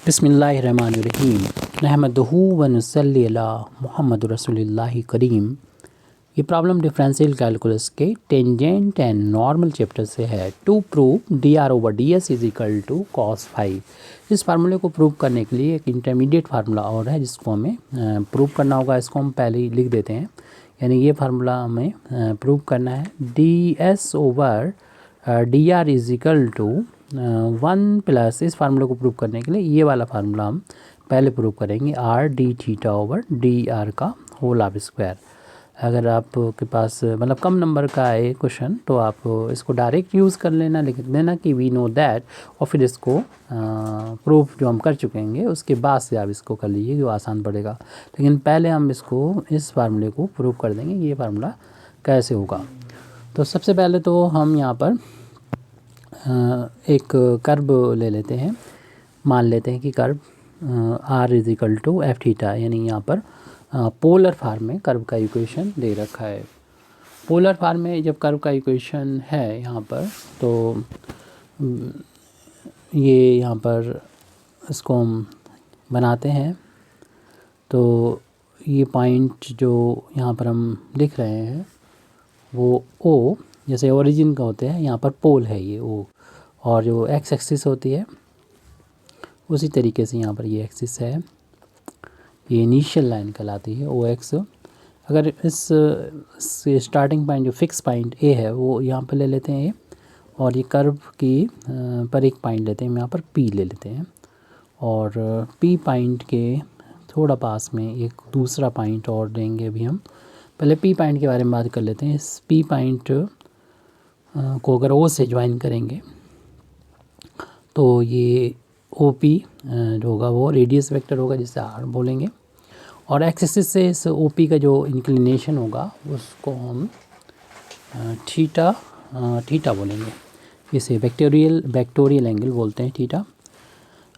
बिस्मिल्लाहिर्रहमानिर्रहीम नहमदुहु व नुसल्ली अला मुहम्मद रसूलिल्लाहि करीम। ये प्रॉब्लम डिफरेंशियल कैलकुलस के टेंजेंट एंड नॉर्मल चैप्टर से है। To prove d r over d s is equal to cos five. इस फार्मूले को प्रूव करने के लिए एक इंटरमीडिएट फार्मूला और है जिसको हमें प्रूव करना होगा। इसको हम पहले ही लिख देते हैं, यानी ये फार्मूला हमें प्रूव करना है। D s over d r is equal to 1 plus, इस फार्मूले को प्रूव करने के लिए ये वाला फार्मूला हम पहले प्रूव करेंगे, R D theta over d are का होल ऑफ स्क्वायर। अगर आपके पास मतलब कम नंबर का है क्वेश्चन तो आप इसको डायरेक्ट यूज़ कर लेना, लिख देना कि वी नो दैट, और फिर इसको प्रूफ जो हम कर चुके हैं उसके बाद से आप इसको कर लीजिए, जो आसान पड़ेगा। लेकिन पहले हम इसको इस फार्मूले को प्रूव कर देंगे ये फार्मूला कैसे होगा। तो सबसे पहले तो हम यहाँ पर एक कर्व ले लेते हैं, मान लेते हैं कि curve r is equal to f theta, यानी यहाँ पर पोलर फॉर्म में कर्व का इक्वेशन दे रखा है। पोलर फॉर्म में जब कर्व का इक्वेशन है यहाँ पर, तो ये यहाँ पर इसको हम बनाते हैं। तो ये पॉइंट जो यहाँ पर हम लिख रहे हैं वो ओ, जैसे ओरिजिन का होते हैं, यहाँ पर पोल है ये ओ, और जो एक्स एक्सिस होती है उसी तरीके से यहाँ पर ये एक्सिस है, ये इनिशियल लाइन कहलाती है ओ एक्स। अगर इस स्टार्टिंग पॉइंट जो फिक्स पॉइंट ए है वो यहाँ पर ले लेते हैं ए, और ये कर्व की पर एक पॉइंट लेते हैं, यहाँ पर पी ले लेते हैं, और पी पॉइंट के थोड़ा पास में एक दूसरा पॉइंट और लेंगे। अभी हम पहले पी पॉइंट के बारे में बात कर लेते हैं। इस पी पॉइंट को अगर ओ से ज्वाइन करेंगे तो ये ओ पी जो होगा वो रेडियस वेक्टर होगा जिसे आर बोलेंगे, और एक्स एक्सिस से इस ओ पी का जो इंक्लिनेशन होगा उसको हम थीटा बोलेंगे। इसे वेक्टोरियल एंगल बोलते हैं थीटा।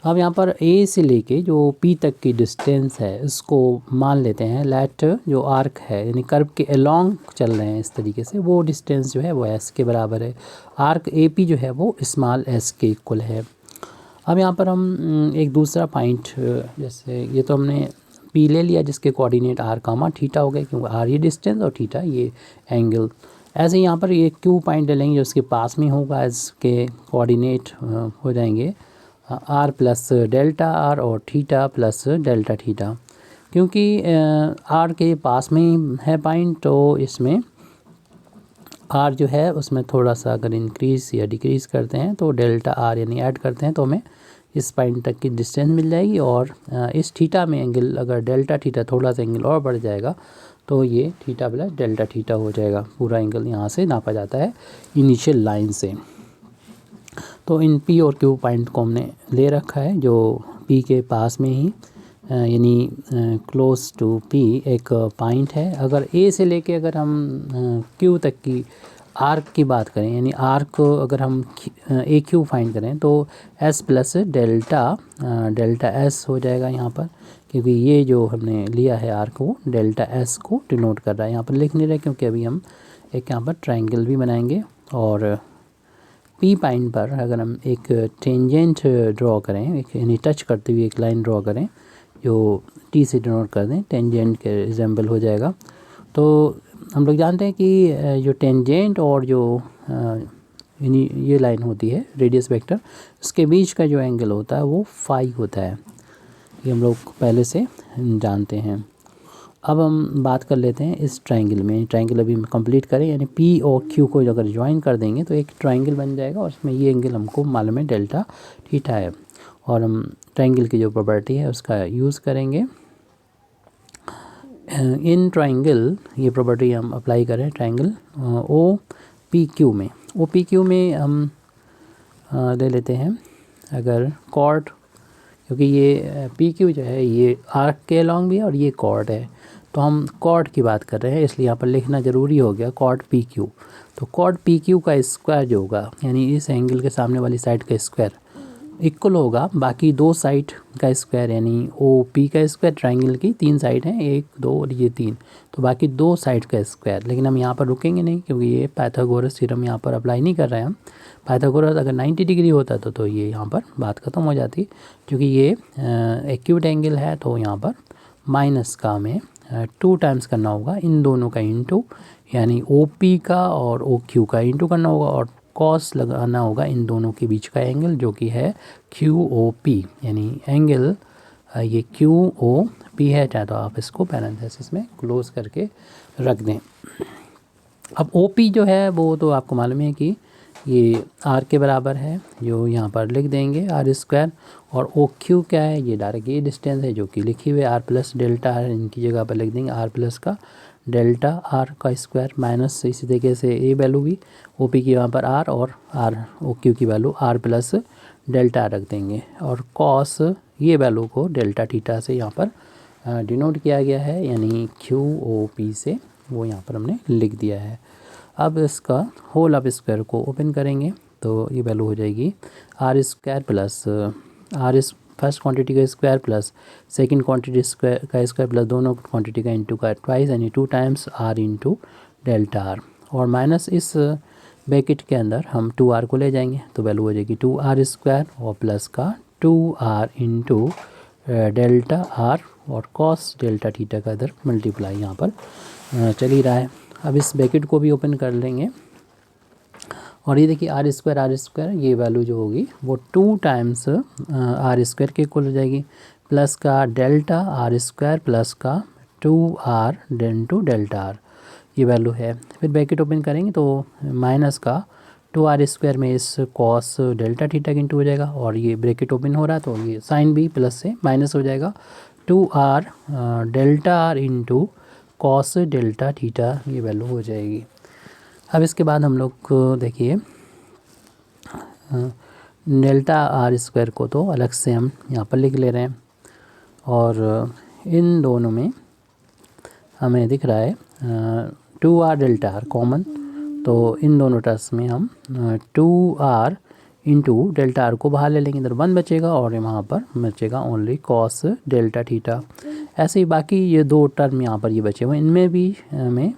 अब यहाँ पर ए से लेके जो पी तक की डिस्टेंस है इसको मान लेते हैं लेट जो आर्क है, यानी कर्व के अलोंग चल रहे हैं इस तरीके से, वो डिस्टेंस जो है वो एस के बराबर है। आर्क ए पी जो है वो स्मॉल एस के इक्वल है। अब यहाँ पर हम एक दूसरा पॉइंट, जैसे ये तो हमने पी ले लिया जिसके कोऑर्डिनेट आर कामा थीटा हो गए, क्योंकि आर ये डिस्टेंस और थीटा ये एंगल। ऐसे ही यहाँ पर ये क्यू पॉइंट ले लेंगे जो उसके पास में होगा, इसके कोऑर्डिनेट हो जाएंगे आर प्लस डेल्टा आर और थीटा प्लस डेल्टा थीटा। क्योंकि आर के पास में ही है पॉइंट, तो इसमें आर जो है उसमें थोड़ा सा अगर इंक्रीज़ या डिक्रीज़ करते हैं तो डेल्टा आर यानी ऐड करते हैं तो हमें इस पॉइंट तक की डिस्टेंस मिल जाएगी। और इस थीटा में एंगल अगर डेल्टा थीटा थोड़ा सा एंगल और बढ़ जाएगा तो ये थीटा प्लस डेल्टा थीटा हो जाएगा। पूरा एंगल यहाँ से नापा जाता है इनिशियल लाइन से। तो इन पी और क्यू पॉइंट को हमने ले रखा है जो पी के पास में ही यानी क्लोज टू पी एक पॉइंट है। अगर ए से लेके अगर हम क्यू तक की आर्क की बात करें, यानी आर्क अगर हम ए क्यू फाइंड करें तो एस प्लस डेल्टा एस हो जाएगा यहाँ पर, क्योंकि ये जो हमने लिया है आर्क वो डेल्टा एस को डिनोट कर रहा है। यहाँ पर लिख नहीं रहे क्योंकि अभी हम एक यहाँ पर ट्रायंगल भी बनाएंगे। और पी पॉइंट पर अगर हम एक टेंजेंट ड्रॉ करें, एक यानी टच करते हुए एक लाइन ड्रॉ करें जो टी से डिनोट कर दें, टेंजेंट के रिजेंबल हो जाएगा। तो हम लोग जानते हैं कि जो टेंजेंट और जो यानी ये लाइन होती है रेडियस वेक्टर, उसके बीच का जो एंगल होता है वो फाई होता है, ये हम लोग पहले से जानते हैं। अब हम बात कर लेते हैं इस ट्रायंगल में। ट्रायंगल अभी हम कंप्लीट करें, यानी पी और क्यू को अगर ज्वाइन कर देंगे तो एक ट्रायंगल बन जाएगा, और इसमें ये एंगल हमको मालूम है डेल्टा थीटा है। और हम ट्रायंगल की जो प्रॉपर्टी है उसका यूज़ करेंगे इन ट्रायंगल। ये प्रॉपर्टी हम अप्लाई करें ट्रायंगल ओ पी क्यू में। ओ पी क्यू में हम ले लेते हैं अगर कॉर्ड, क्योंकि ये पी क्यू जो है ये आर्क के अलॉन्ग भी है और ये कॉर्ड है, तो हम कॉर्ड की बात कर रहे हैं इसलिए यहाँ पर लिखना ज़रूरी हो गया कॉर्ड पी क्यू। तो कॉर्ड पी क्यू का स्क्वायर जो होगा, यानी इस एंगल के सामने वाली साइड का स्क्वायर, इक्वल होगा बाकी दो साइड का स्क्वायर, यानी ओ पी का स्क्वायर, ट्राइंगल की 3 साइड हैं, 1 2 और ये 3, तो बाकी दो साइड का स्क्वायर। लेकिन हम यहाँ पर रुकेंगे नहीं क्योंकि ये पाइथागोरस थ्योरम यहाँ पर अप्लाई नहीं कर रहे हैं हम। पाइथागोरस अगर 90 डिग्री होता तो ये यहाँ पर बात ख़त्म हो जाती, क्योंकि ये एक्यूट एंगल है तो यहाँ पर माइनस का हमें 2 टाइम्स करना होगा इन दोनों का इंटू, यानी ओ पी का और ओ क्यू का इंटू करना होगा, और कॉस लगाना होगा इन दोनों के बीच का एंगल जो कि है क्यू ओ पी, यानी एंगल ये क्यू ओ पी है, चाहे तो आप इसको पैरेंथेसिस में क्लोज करके रख दें। अब ओ पी जो है वो तो आपको मालूम है कि ये आर के बराबर है, जो यहाँ पर लिख देंगे आर स्क्वायर, और ओ क्यू क्या है, ये डायरेक्ट ये डिस्टेंस है जो कि लिखी हुई आर प्लस डेल्टा आर, इनकी जगह पर लिख देंगे आर प्लस का डेल्टा आर का स्क्वायर माइनस इसी तरीके से ए वैल्यू भी ओ पी की यहाँ पर आर, और आर ओ क्यू की वैल्यू आर प्लस डेल्टा रख देंगे, और कॉस ये वैल्यू को डेल्टा थीटा से यहाँ पर डिनोट किया गया है, यानी क्यू ओ पी से वो यहाँ पर हमने लिख दिया है। अब इसका होल ऑफ स्क्वायर को ओपन करेंगे तो ये वैल्यू हो जाएगी आर स्क्वायर प्लस आर इस फर्स्ट क्वांटिटी का square plus second quantity square का स्क्वायर प्लस दोनों क्वांटिटी का इंटू का ट्वाइस, यानी 2 times r into delta r, और माइनस इस ब्रैकेट के अंदर हम 2r को ले जाएंगे तो वैल्यू हो जाएगी 2r स्क्वायर और प्लस का 2r इंटू डेल्टा आर, और कॉस डेल्टा थीटा का इधर मल्टीप्लाई यहाँ पर चल ही रहा है। अब इस ब्रैकेट को भी ओपन कर लेंगे, और ये देखिए आर स्क्वायर ये वैल्यू जो होगी वो 2 टाइम्स आर स्क्वायर के इक्वल हो जाएगी, प्लस का डेल्टा आर स्क्वायर प्लस का 2r इंटू डेल्टा आर, ये वैल्यू है। फिर ब्रैकेट ओपन करेंगे तो माइनस का 2r स्क्वायर में इस कॉस डेल्टा थीटा इंटू हो जाएगा, और ये ब्रैकेट ओपन हो रहा है तो ये साइन भी प्लस से माइनस हो जाएगा, 2r delta r into cos delta theta, ये वैल्यू हो जाएगी। अब इसके बाद हम लोग को देखिए डेल्टा आर स्क्वायर को तो अलग से हम यहाँ पर लिख ले रहे हैं, और इन दोनों में हमें दिख रहा है 2r डेल्टा आर कॉमन, तो इन दोनों टर्म्स में हम 2r इंटू डेल्टा आर को बाहर ले लेंगे, इधर 1 बचेगा और वहाँ पर बचेगा ओनली कॉस डेल्टा थीटा। ऐसे ही बाकी ये दो टर्म यहाँ पर ये बचे हुए, इनमें भी हमें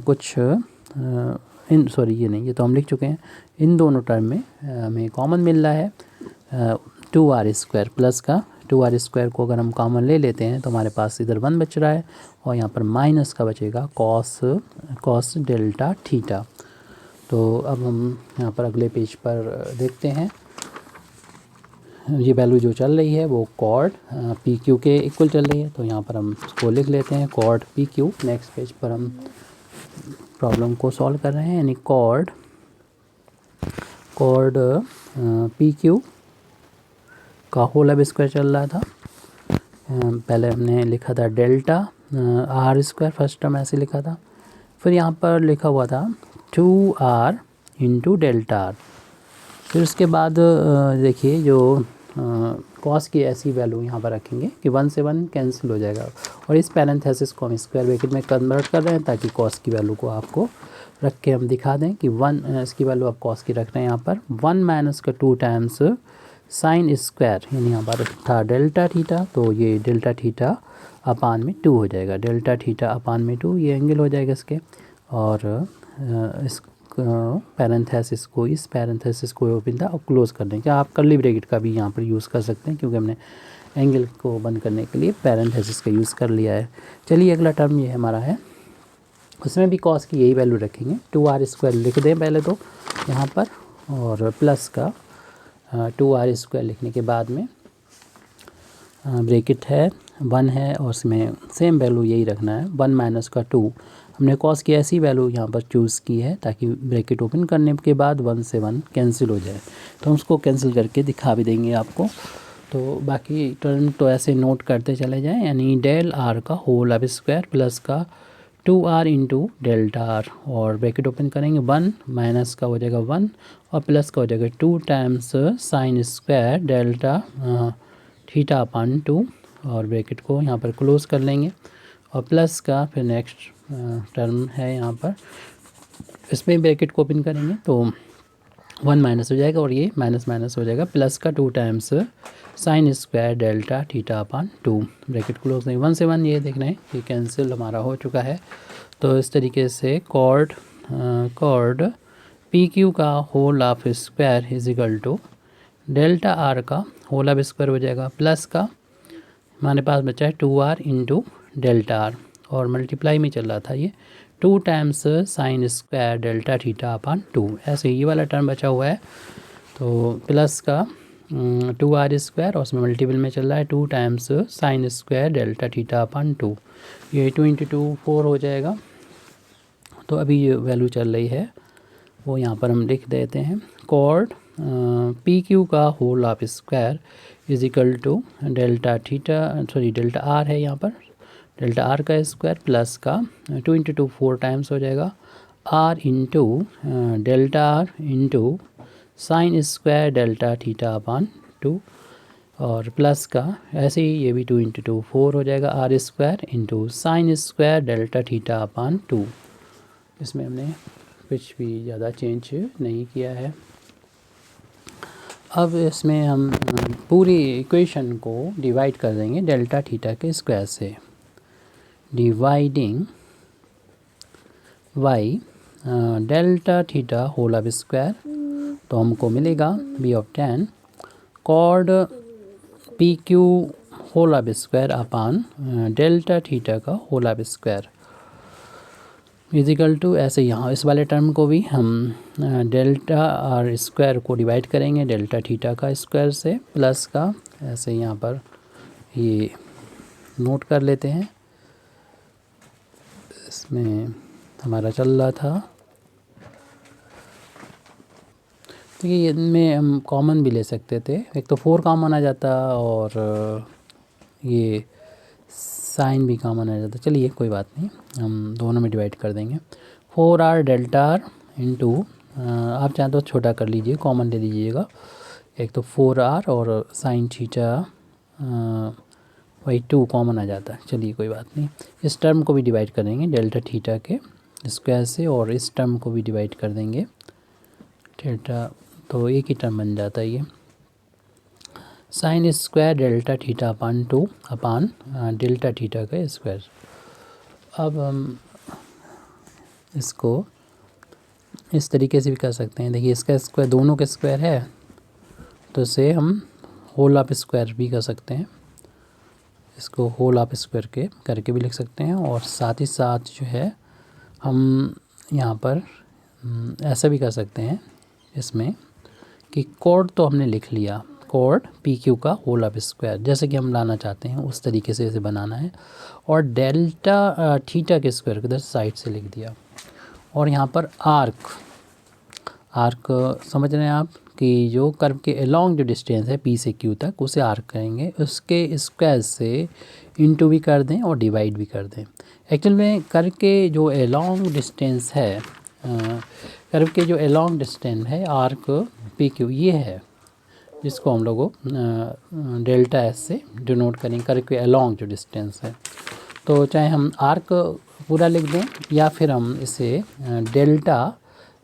कुछ ये नहीं, ये तो हम लिख चुके हैं। इन दोनों टर्म में हमें कॉमन मिल रहा है 2r स्क्वायर प्लस का 2r स्क्वायर को अगर हम कॉमन ले लेते हैं तो हमारे पास इधर 1 बच रहा है, और यहाँ पर माइनस का बचेगा कॉस डेल्टा थीटा। तो अब हम यहाँ पर अगले पेज पर देखते हैं, ये वैल्यू जो चल रही है वो कॉर्ड पी क्यू के इक्वल चल रही है, तो यहाँ पर हम इसको लिख लेते हैं chord P Q. Next page पर हम प्रॉब्लम को सॉल्व कर रहे हैं, यानी कॉर्ड पी क्यू का होल ऑफ स्क्वायर चल रहा था। पहले हमने लिखा था delta r square, first term ऐसे लिखा था, फिर यहाँ पर लिखा हुआ था 2r इंटू डेल्टा आर। फिर उसके बाद देखिए जो कॉस की ऐसी वैल्यू यहाँ पर रखेंगे कि 1 से 1 कैंसिल हो जाएगा, और इस पैरेंथेसिस को हम स्क्वायर ब्रैकेट में कन्वर्ट कर रहे हैं ताकि कॉस की वैल्यू को आपको रख के हम दिखा दें कि 1 इसकी वैल्यू आप कॉस की रख रहे हैं यहाँ पर 1 माइनस का 2 टाइम्स साइन स्क्वायर, यानी यहाँ पर था डेल्टा थीटा, तो ये डेल्टा थीटा अपान में 2 हो जाएगा, डेल्टा थीटा अपान में 2 ये एंगल हो जाएगा इसके, और इस पैरेंथेसिस को इस पैरेंथेसिस को ओपन था और क्लोज कर दें। क्या आप कर्ली ब्रैकेट का भी यहाँ पर यूज़ कर सकते हैं, क्योंकि हमने एंगल को बंद करने के लिए पैरेंथेसिस का यूज़ कर लिया है। चलिए अगला टर्म ये हमारा है, उसमें भी कॉस की यही वैल्यू रखेंगे, 2r स्क्वायर लिख दें पहले तो यहाँ पर, और प्लस का 2r स्क्वायर लिखने के बाद में ब्रैकेट है 1 है, और उसमें सेम वैल्यू यही रखना है 1 माइनस का 2। हमने कॉस की ऐसी वैल्यू यहाँ पर चूज़ की है ताकि ब्रैकेट ओपन करने के बाद 1 से 1 कैंसिल हो जाए, तो हम उसको कैंसिल करके दिखा भी देंगे आपको। तो बाकी टर्म तो ऐसे नोट करते चले जाएं, यानी डेल आर का होल ऑफ स्क्वायर प्लस का 2r इंटू डेल्टा आर, और ब्रैकेट ओपन करेंगे 1 माइनस का हो जाएगा 1 और प्लस का हो जाएगा 2 times sine square delta theta upon 2, और ब्रैकेट को यहाँ पर क्लोज कर लेंगे, और प्लस का फिर नेक्स्ट टर्म है यहाँ पर, इसमें ब्रैकेट को ओपन करेंगे तो 1 माइनस हो जाएगा और ये माइनस माइनस हो जाएगा, प्लस का 2 times sine square delta theta upon 2, bracket close नहीं, 1 से 1 ये देख रहे हैं ये कैंसिल हमारा हो चुका है। तो इस तरीके से कॉर्ड पी क्यू का whole of square is equal to delta r का होल ऑफ स्क्वायर हो जाएगा, प्लस का हमारे पास बचा है 2r इंटू डेल्टा आर, और मल्टीप्लाई में चल रहा था ये 2 times sine square delta theta upon 2, ऐसे ये वाला टर्म बचा हुआ है। तो प्लस का 2r स्क्वायर और उसमें मल्टीपल में चल रहा है 2 times sine square delta theta upon 2, ये 2 इंटू 2 4 हो जाएगा। तो अभी ये वैल्यू चल रही है वो यहाँ पर हम लिख देते हैं, कॉर्ड पी क्यू का whole of square is equal to delta r है यहाँ पर, डेल्टा आर का स्क्वायर प्लस का 2 इंटू 2 4 टाइम्स हो जाएगा, r into delta r into sine square delta theta upon 2, और प्लस का ऐसे ही ये भी 2 इंटू 2 4 हो जाएगा, r square into sine square delta theta upon 2। इसमें हमने कुछ भी ज़्यादा चेंज नहीं किया है। अब इसमें हम पूरी इक्वेशन को डिवाइड कर देंगे डेल्टा थीटा के स्क्वायर से, dividing by delta theta whole of square, तो हमको मिलेगा b of 10 chord P Q whole of square upon delta theta का whole of square equal to, ऐसे यहाँ इस वाले टर्म को भी हम डेल्टा आर स्क्वायर को डिवाइड करेंगे डेल्टा थीटा का स्क्वायर से, प्लस का ऐसे यहाँ पर ये नोट कर लेते हैं, इसमें हमारा चल रहा था। तो ये इनमें हम कॉमन भी ले सकते थे, एक तो 4 कॉमन आ जाता और ये साइन भी कॉमन आ जाता, चलिए कोई बात नहीं, हम दोनों में डिवाइड कर देंगे। 4r डेल्टा आर इंटू, आप चाहें तो छोटा कर लीजिए, कॉमन ले लीजिएगा, एक तो 4r और साइन थीटा वही 2 कॉमन आ जाता है, चलिए कोई बात नहीं। इस टर्म को भी डिवाइड करेंगे डेल्टा थीटा के स्क्वायर से, और इस टर्म को भी डिवाइड कर देंगे थीटा, तो एक ही टर्म बन जाता है ये, sign square delta theta upon 2 अपान डेल्टा थीटा का स्क्वायर। अब हम इसको इस तरीके से भी कर सकते हैं, देखिए इसका स्क्वायर दोनों के स्क्वायर है तो इसे हम होल ऑफ स्क्वायर भी कर सकते हैं, इसको होल ऑफ स्क्वायर के करके भी लिख सकते हैं, और साथ ही साथ जो है हम यहाँ पर ऐसा भी कर सकते हैं इसमें कि कॉर्ड तो हमने लिख लिया, कॉर्ड पी क्यू का होल ऑफ स्क्वायर जैसे कि हम लाना चाहते हैं उस तरीके से इसे बनाना है, और डेल्टा थीटा के स्क्वायर को इधर साइड से लिख दिया, और यहाँ पर आर्क समझ रहे हैं आप कि जो कर्व के अलोंग जो डिस्टेंस है पी से क्यू तक उसे आर्क कहेंगे, उसके स्क्वायर से इनटू भी कर दें और डिवाइड भी कर दें। एक्चुअल में कर्व के जो अलोंग डिस्टेंस है, कर्व के जो अलोंग डिस्टेंस है आर्क पी क्यू ये है, जिसको हम लोगों डेल्टा एस से डिनोट करेंगे, कर्व के अलोंग जो डिस्टेंस है। तो चाहे हम आर्क पूरा लिख दें या फिर हम इसे डेल्टा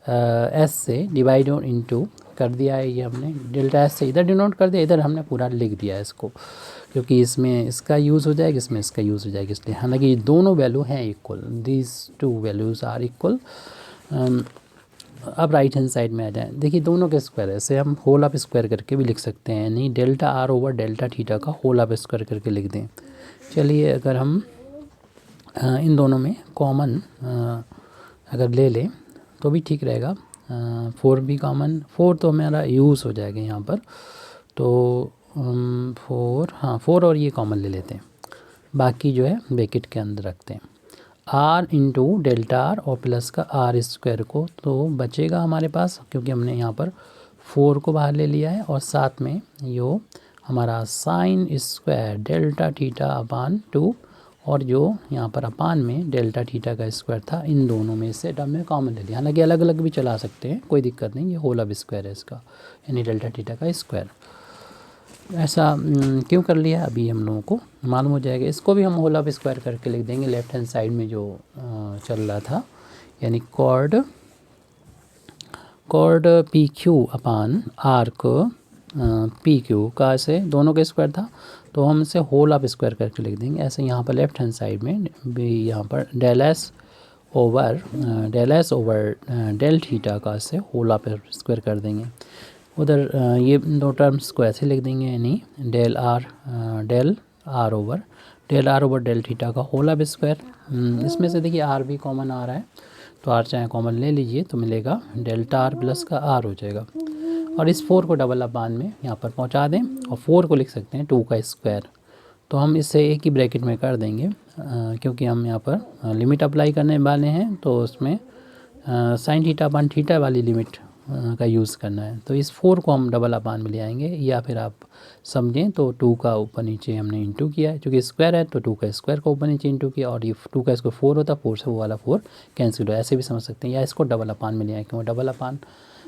एस से डिवाइड और इनटू कर दिया है, ये हमने डेल्टा एस से इधर डिनोट कर दिया, इधर हमने पूरा लिख दिया है इसको, क्योंकि इसमें इसका यूज़ हो जाएगा इसमें इसका यूज़ हो जाएगा, इसलिए हालांकि ये दोनों वैल्यू हैं equal, these two values are equal. अब राइट हैंड साइड में आ जाएं, देखिए दोनों के स्क्वायर है, इसे हम होल ऑफ स्क्वायर करके भी लिख सकते हैं, नहीं delta R over delta theta का होल ऑफ स्क्वायर करके लिख दें। चलिए अगर हम इन दोनों में कॉमन अगर ले लें तो भी ठीक रहेगा, 4 भी कॉमन, 4 तो हमारा यूज़ हो जाएगा यहाँ पर, तो 4 और ये कॉमन ले लेते हैं, बाकी जो है ब्रैकेट के अंदर रखते हैं, आर इंटू डेल्टा आर और प्लस का आर स्क्वायर को, तो बचेगा हमारे पास क्योंकि हमने यहाँ पर 4 को बाहर ले लिया है, और साथ में यो हमारा sign square delta theta upon 2, और जो यहाँ पर अपान में डेल्टा थीटा का स्क्वायर था, इन दोनों में से टर्म में कॉमन ले लिया, हालांकि अलग अलग भी चला सकते हैं कोई दिक्कत नहीं, ये होल ऑफ स्क्वायर है इसका, यानी डेल्टा थीटा का स्क्वायर। ऐसा क्यों कर लिया अभी हम लोगों को मालूम हो जाएगा, इसको भी हम होल ऑफ स्क्वायर करके लिख देंगे लेफ्ट हैंड साइड में जो चल रहा था, यानी कॉर्ड पी क्यू अपान आर्क पी क्यू का ऐसे दोनों का स्क्वायर था, तो हम इसे होल ऑफ स्क्वायर करके लिख देंगे। ऐसे यहाँ पर लेफ्ट हैंड साइड में भी यहाँ पर del s over del theta का ऐसे होल ऑफ स्क्वायर कर देंगे। उधर ये दो टर्म्स को ऐसे लिख देंगे, यानी del r over del theta का होल ऑफ स्क्वायर। इसमें से देखिए आर भी कॉमन आ रहा है, तो आर चाहे कॉमन ले लीजिए तो मिलेगा डेल्टा आर प्लस का आर हो जाएगा। और इस 4 को डबल अपान में यहाँ पर पहुँचा दें, और 4 को लिख सकते हैं 2 का स्क्वायर। तो हम इसे एक ही ब्रैकेट में कर देंगे, क्योंकि हम यहाँ पर लिमिट अप्लाई करने वाले हैं, तो उसमें साइन थीटा अपान थीटा वाली लिमिट का यूज़ करना है। तो इस 4 को हम डबल अपान में ले आएंगे, या फिर आप समझें तो 2 का ऊपर नीचे हमने इंटू किया है, क्योंकि स्क्वायर है तो 2 का स्क्वायर को ऊपर नीचे इंटू किया, और ये 2 का स्क्वायर 4 होता है, 4 से वो वाला 4 कैंसिल हो, ऐसे भी समझ सकते हैं। या इसको डबल अपान में ले आए, क्योंकि डबल अपान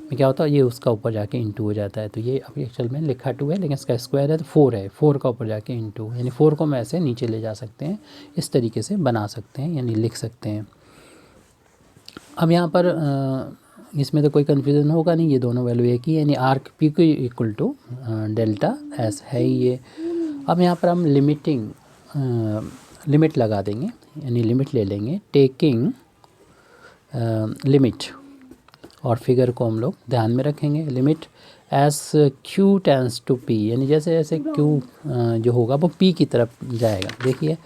में क्या होता है, ये उसका ऊपर जाके इंटू हो जाता है। तो ये अभी एक्चुअल में लिखा 2 है, लेकिन इसका स्क्वायर है तो 4 है, 4 का ऊपर जाके इंटू, यानी 4 को हम ऐसे नीचे ले जा सकते हैं, इस तरीके से बना सकते हैं, यानी लिख सकते हैं। अब यहाँ पर इसमें तो कोई कन्फ्यूज़न होगा नहीं, ये दोनों वैल्यू एक ही है, यानी आर्क पी को इक्वल टू डेल्टा एस है ही ये। अब यहाँ पर हम लिमिट लगा देंगे, यानी लिमिट ले लेंगे टेकिंग लिमिट, और फिगर को हम लोग ध्यान में रखेंगे। Limit S Q tends to P, यानी जैसे जैसे क्यू जो होगा वो पी की तरफ जाएगा। देखिए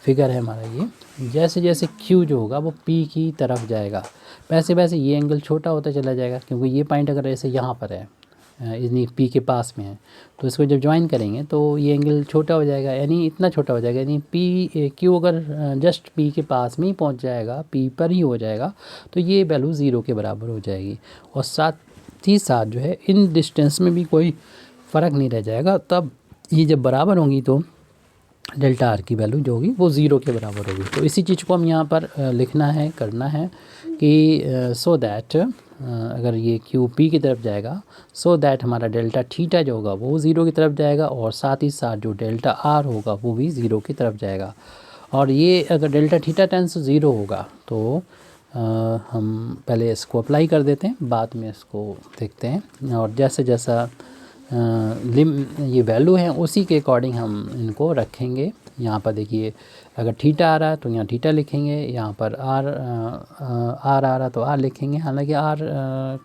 फिगर है हमारा ये, जैसे जैसे क्यू जो होगा वो पी की तरफ जाएगा, वैसे वैसे ये एंगल छोटा होता चला जाएगा, क्योंकि ये पॉइंट अगर ऐसे यहाँ पर है, यानी पी के पास में है, तो इसको जब ज्वाइन करेंगे तो ये एंगल छोटा हो जाएगा, यानी इतना छोटा हो जाएगा, यानी पी क्यू अगर जस्ट पी के पास में ही पहुँच जाएगा, पी पर ही हो जाएगा, तो ये वैल्यू 0 के बराबर हो जाएगी। और साथ ही साथ जो है इन डिस्टेंस में भी कोई फ़र्क नहीं रह जाएगा, तब ये जब बराबर होंगी तो डेल्टा आर की वैल्यू जो होगी वो 0 के बराबर होगी। तो इसी चीज़ को हम यहाँ पर लिखना है, करना है कि सो दैट अगर ये क्यू पी की तरफ जाएगा, सो दैट हमारा डेल्टा थीटा जो होगा वो 0 की तरफ जाएगा, और साथ ही साथ जो डेल्टा आर होगा वो भी 0 की तरफ जाएगा। और ये अगर डेल्टा थीटा टेंस 0 होगा तो हम पहले इसको अप्लाई कर देते हैं, बाद में इसको देखते हैं। और जैसे जैसा ये वैल्यू है उसी के अकॉर्डिंग हम इनको रखेंगे। यहाँ पर देखिए अगर थीटा आ रहा है तो यहाँ थीटा लिखेंगे, यहाँ पर आर आ रहा तो आर लिखेंगे। हालांकि आर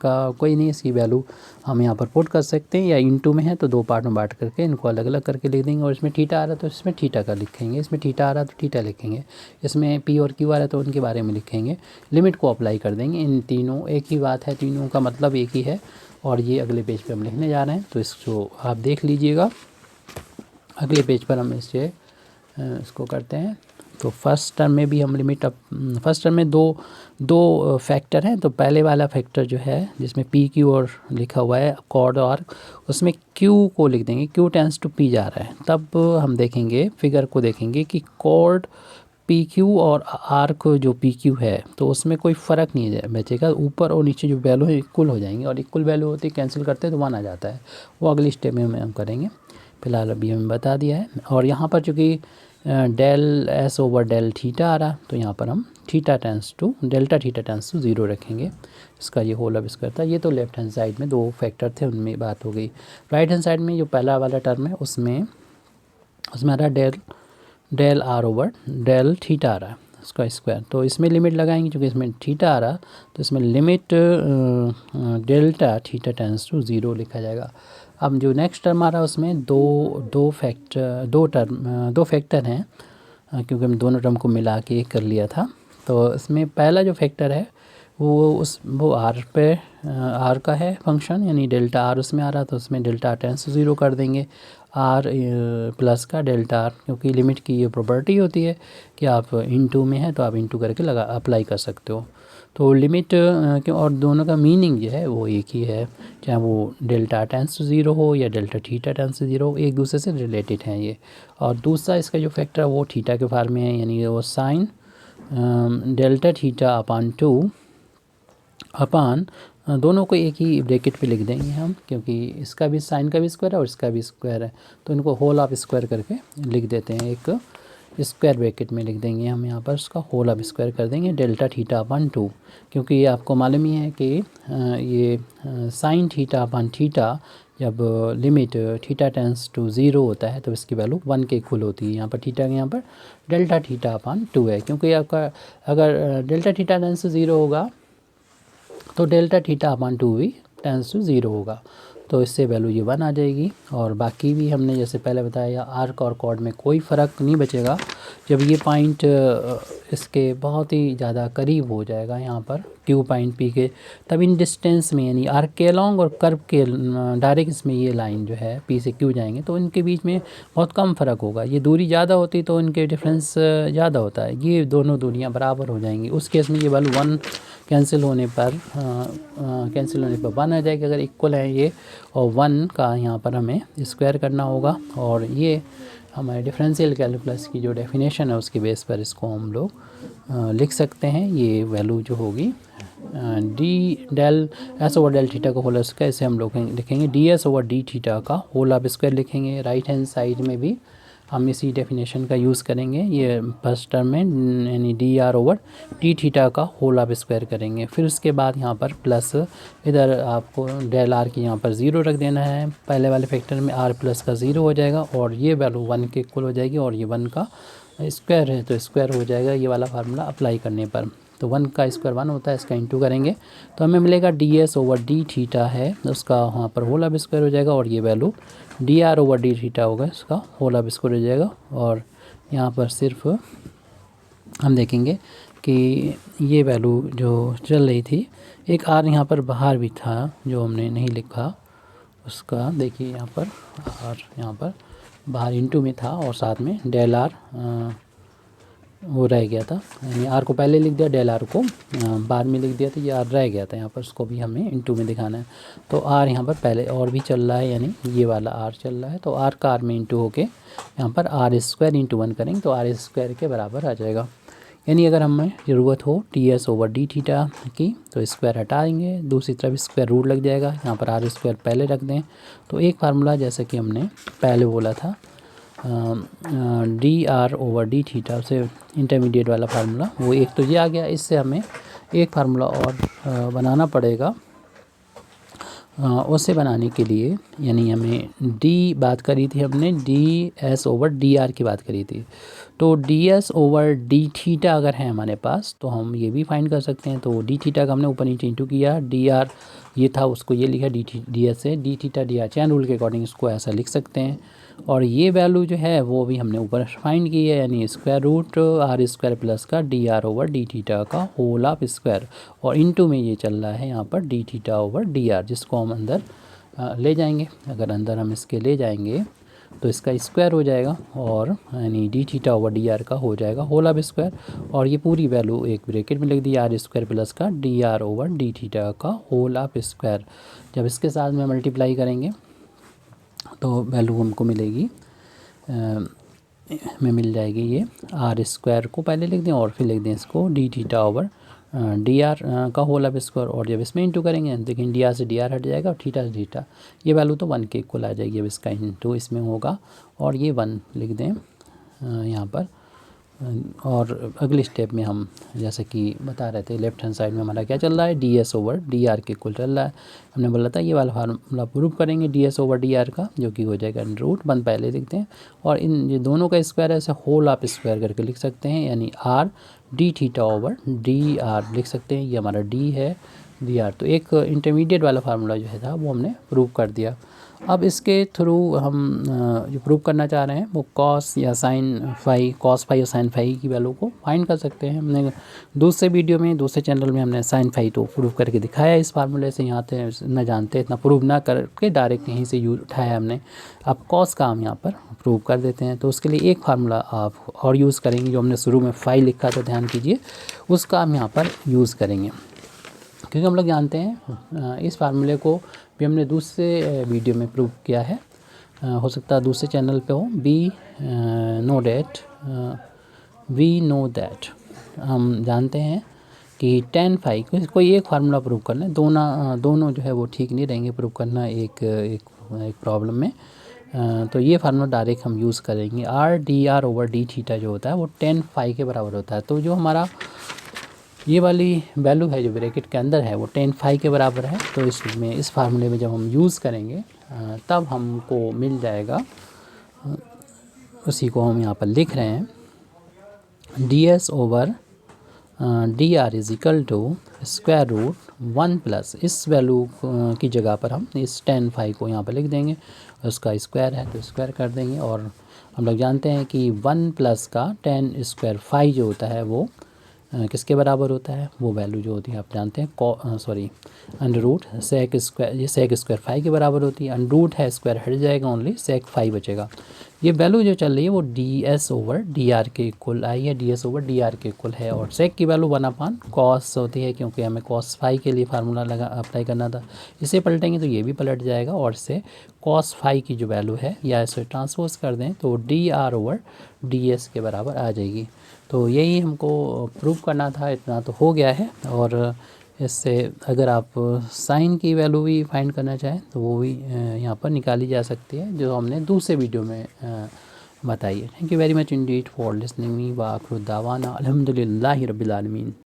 का कोई नहीं, इसकी वैल्यू हम यहाँ पर पुट कर सकते हैं, या इनटू में है तो 2 पार्ट में बांट करके इनको अलग अलग करके लिख देंगे। और इसमें थीटा आ रहा है तो इसमें थीटा का लिखेंगे, इसमें थीटा आ रहा है तो थीटा लिखेंगे, इसमें पी और क्यू आ रहा है तो उनके बारे में लिखेंगे। लिमिट को अप्लाई कर देंगे, इन तीनों एक ही बात है, तीनों का मतलब एक ही है। और ये अगले पेज पे हम लिखने जा रहे हैं, तो इसको आप देख लीजिएगा। अगले पेज पर हम इसको करते हैं। तो फर्स्ट टर्म में भी हम लिमिट फर्स्ट टर्म में दो फैक्टर हैं। तो पहले वाला फैक्टर जो है जिसमें पी क्यू और लिखा हुआ है कॉर्ड और, उसमें क्यू को लिख देंगे, क्यू टेंस टू पी जा रहा है। तब हम देखेंगे फिगर को देखेंगे कि कॉर्ड पी क्यू और आर्क जो पी क्यू है तो उसमें कोई फ़र्क नहीं बचेगा, ऊपर और नीचे जो वैल्यू है इक्वल हो जाएंगे, और इक्वल वैल्यू होती है कैंसिल करते हैं तो 1 आ जाता है। वो अगली स्टेप में हम करेंगे, फिलहाल अभी हमें बता दिया है। और यहाँ पर चूँकि del s over del theta आ रहा, तो यहाँ पर हम डेल्टा थीटा टेंस टू 0 रखेंगे। इसका ये होल अब स्क्वायर था। ये तो लेफ्ट हैंड साइड में 2 फैक्टर थे, उनमें बात हो गई। राइट हैंड साइड में जो पहला वाला टर्म है उसमें आ रहा del r over del theta आ रहा है, उसका स्क्वायर। तो इसमें लिमिट लगाएंगे, क्योंकि इसमें थीटा आ रहा तो इसमें limit delta theta tends to 0 लिखा जाएगा। अब जो नेक्स्ट टर्म आ रहा है उसमें दो फैक्टर हैं, क्योंकि हम दोनों टर्म को मिला के एक कर लिया था। तो इसमें पहला जो फैक्टर है वो आर का है फंक्शन, यानी डेल्टा आर उसमें आ रहा तो उसमें डेल्टा टेंस टू 0 कर देंगे, आर प्लस का डेल्टा आर, क्योंकि लिमिट की ये प्रॉपर्टी होती है कि आप इनटू में है तो आप इनटू करके अप्लाई कर सकते हो। तो लिमिट और दोनों का मीनिंग जो है वो एक ही है, चाहे वो डेल्टा टेंस टू 0 हो या डेल्टा थीटा टेंस टू 0 हो, एक दूसरे से रिलेटेड हैं ये। और दूसरा इसका जो फैक्टर है वो थीटा के फॉर्म में है, यानी वो साइन डेल्टा थीटा अपान दोनों को एक ही ब्रैकेट पे लिख देंगे हम, क्योंकि इसका भी साइन का भी स्क्वायर है और इसका भी स्क्वायर है, तो इनको होल ऑफ स्क्वायर करके लिख देते हैं स्क्वायर ब्रैकेट में लिख देंगे हम यहाँ पर, उसका होल अब स्क्वायर कर देंगे डेल्टा थीटा अपन 2, क्योंकि ये आपको मालूम ही है कि ये साइन थीटा अपन थीटा जब लिमिट थीटा टेंस टू 0 होता है तो इसकी वैल्यू 1 के इक्वल होती है। यहाँ पर थीटा के यहाँ पर डेल्टा थीटा अपन 2 है, क्योंकि आपका अगर डेल्टा थीटा टेंस टू 0 होगा तो डेल्टा थीटा अपन 2 भी टेंस टू 0 होगा, तो इससे वैल्यू ये 1 आ जाएगी। और बाकी भी हमने जैसे पहले बताया आर्क और कॉर्ड में कोई फ़र्क नहीं बचेगा जब ये पॉइंट इसके बहुत ही ज़्यादा करीब हो जाएगा यहाँ पर क्यू पॉइंट पी के, तब इन डिस्टेंस में यानी आर्क के अलॉन्ग और कर्व के डायरेक्ट इसमें ये लाइन जो है पी से क्यू जाएंगे तो इनके बीच में बहुत कम फ़र्क होगा। ये दूरी ज़्यादा होती तो इनके डिफरेंस ज़्यादा होता है, ये दोनों दूरियाँ बराबर हो जाएंगी। उस केस में ये वैल्यू 1 कैंसिल होने पर 1 आ जाएगी अगर इक्वल है ये, और 1 का यहाँ पर हमें स्क्वायर करना होगा। और ये हमारे डिफरेंशियल कैलकुलस की जो डेफिनेशन है उसके बेस पर इसको हम लोग लिख सकते हैं। ये वैल्यू जो होगी d del s over del theta का होल स्क्वायर, इसे हम लोग लिखेंगे d s over d theta का होल आप स्क्वायर लिखेंगे। राइट हैंड साइड में भी हम इसी डेफिनेशन का यूज़ करेंगे, ये फर्स्ट टर्म में यानी D r over d theta का होल आप स्क्वायर करेंगे। फिर उसके बाद यहाँ पर प्लस इधर आपको डेल आर की यहाँ पर 0 रख देना है, पहले वाले फैक्टर में आर प्लस का 0 हो जाएगा और ये वैल्यू 1 के इक्वल हो जाएगी, और ये 1 का स्क्वायर है तो स्क्वायर हो जाएगा ये वाला फार्मूला अप्लाई करने पर। तो 1 का स्क्वायर 1 होता है, इसका इंटू करेंगे तो हमें मिलेगा D s over d theta है उसका वहाँ पर होल अब स्क्वायर हो जाएगा, और ये value D r over d theta होगा इसका होल अब स्क्वायर हो जाएगा। और यहाँ पर सिर्फ हम देखेंगे कि ये वैल्यू जो चल रही थी, एक आर यहाँ पर बाहर भी था जो हमने नहीं लिखा, उसका देखिए यहाँ पर आर यहाँ पर बाहर इंटू में था और साथ में डेल आर वो रह गया था, यानी आर को पहले लिख दिया डेल आर को बाद में लिख दिया, तो ये आर रह गया था यहाँ पर, उसको भी हमें इंटू में दिखाना है। तो आर यहाँ पर पहले और भी चल रहा है, यानी ये वाला आर चल रहा है, तो आर का आर में इंटू होके यहाँ पर आर स्क्वायर इंटू 1 करेंगे तो आर स्क्वायर के बराबर आ जाएगा। यानी अगर हमें ज़रूरत हो T S over d theta की तो स्क्वायर हटा देंगे, दूसरी तरफ स्क्वायर रूट लग जाएगा, यहाँ पर आर स्क्वायर पहले रख दें। तो एक फार्मूला जैसे कि हमने पहले बोला था D r over d theta से इंटरमीडिएट वाला फार्मूला, वो एक तो ये आ गया। इससे हमें एक फार्मूला और बनाना पड़ेगा। उसे बनाने के लिए यानी हमें डी बात करी थी हमने D s over d are की बात करी थी, तो D s over d theta अगर है हमारे पास तो हम ये भी फाइंड कर सकते हैं। तो डी थीटा का हमने ऊपर नीचे इंटू किया, डी आर ये था उसको ये लिखा डी एस से, D theta D R chain rule के अकॉर्डिंग इसको ऐसा लिख सकते हैं। और ये वैल्यू जो है वो भी हमने ऊपर फाइंड की है, यानी square root r square plus का d r over d theta का होल ऑफ स्क्वायर, और इनटू में ये चल रहा है यहाँ पर d theta over d r, जिसको हम अंदर ले जाएंगे। अगर अंदर हम इसके ले जाएंगे तो इसका स्क्वायर हो जाएगा, और यानी D theta over d are का हो जाएगा होल ऑफ स्क्वायर, और ये पूरी वैल्यू एक ब्रैकेट में लिख दी आर स्क्वायर प्लस का d r over d theta का होल ऑफ स्क्वायर। जब इसके साथ में मल्टीप्लाई करेंगे तो वैल्यू हमको मिलेगी में मिल जाएगी ये आर स्क्वायर को पहले लिख दें और फिर लिख दें इसको D theta over d are का होल ऑफ स्क्वायर, और जब इसमें इंटू करेंगे देखिए डी आर से डी आर हट जाएगा और थीटा से थीटा, ये वैल्यू तो 1 के इक्वल आ जाएगी। अब इसका इंटू इसमें होगा और ये 1 लिख दें यहाँ पर। और अगले स्टेप में हम जैसे कि बता रहे थे लेफ्ट हैंड साइड में हमारा क्या चल रहा है d s over d are के इक्वल चल रहा है। हमने बोला था ये वाला फार्मूला प्रूव करेंगे D s over d are का, जो कि हो जाएगा रूट 1 पहले लिखते हैं और इन ये दोनों का स्क्वायर ऐसे होल आप स्क्वायर करके लिख सकते हैं, यानी R D theta over d are लिख सकते हैं। ये हमारा डी है डी आर, तो एक इंटरमीडिएट वाला फार्मूला जो है था वो हमने प्रूव कर दिया। अब इसके थ्रू हम जो प्रूव करना चाह रहे हैं वो कॉस या साइन फाई, कॉस फाई और साइन फाई की वैल्यू को फाइंड कर सकते हैं। हमने दूसरे वीडियो में दूसरे चैनल में हमने साइन फाई तो प्रूव करके दिखाया इस फार्मूले से, यहाँ थे न जानते इतना प्रूव ना करके डायरेक्ट यहीं से यूज उठाया हमने। अब कॉस का हम यहाँ पर प्रूव कर देते हैं, तो उसके लिए एक फार्मूला आप और यूज़ करेंगे जो हमने शुरू में फाई लिखा था, ध्यान कीजिए उसका हम यहाँ पर यूज़ करेंगे, क्योंकि हम लोग जानते हैं इस फार्मूले को भी हमने दूसरे वीडियो में प्रूव किया है, हो सकता है दूसरे चैनल पे हो। वी नो दैट हम जानते हैं कि tan फाई कोई एक फार्मूला प्रूव करना है, दोनों जो है वो ठीक नहीं रहेंगे प्रूव करना एक प्रॉब्लम में। तो ये फार्मूला डायरेक्ट हम यूज़ करेंगे। R D r over d theta जो होता है वो tan phi के बराबर होता है। तो जो हमारा ये वाली वैल्यू है जो ब्रैकेट के अंदर है वो tan phi के बराबर है। तो इसमें इस फार्मूले में जब हम यूज़ करेंगे तब हमको मिल जाएगा, उसी को हम यहाँ पर लिख रहे हैं, d s over d r is equal to square root 1 plus, इस वैल्यू की जगह पर हम इस tan phi को यहाँ पर लिख देंगे, उसका स्क्वायर है तो स्क्वायर कर देंगे। और हम लोग जानते हैं कि 1 प्लस का tan स्क्वायर phi जो होता है वो किसके बराबर होता है, वो वैल्यू जो होती है आप जानते हैं अंडर रूट सेक स्क्वायर, ये सेक स्क्वायर फाई के बराबर होती है। अंडर रूट है, स्क्वायर हट जाएगा, ओनली सेक फाई बचेगा। ये वैल्यू जो चल रही है वो D s over d are के इक्वल आई है, d s over d are के इक्वल है। और सेक की वैल्यू 1 कॉस होती है, क्योंकि हमें कॉस फाई के लिए फार्मूला अप्लाई करना था। इसे पलटेंगे तो ये भी पलट जाएगा, और इससे कॉस फाई की जो वैल्यू है या इसे ट्रांसपोज कर दें तो D r over d S के बराबर आ जाएगी। तो यही हमको प्रूव करना था, इतना तो हो गया है। और इससे अगर आप साइन की वैल्यू भी फाइंड करना चाहें तो वो भी यहाँ पर निकाली जा सकती है, जो हमने दूसरे वीडियो में बताई है। Thank you very much Indeed for listening me. व आखिर दावाना अल्हम्दुलिल्लाहि रब्बिल आलमीन।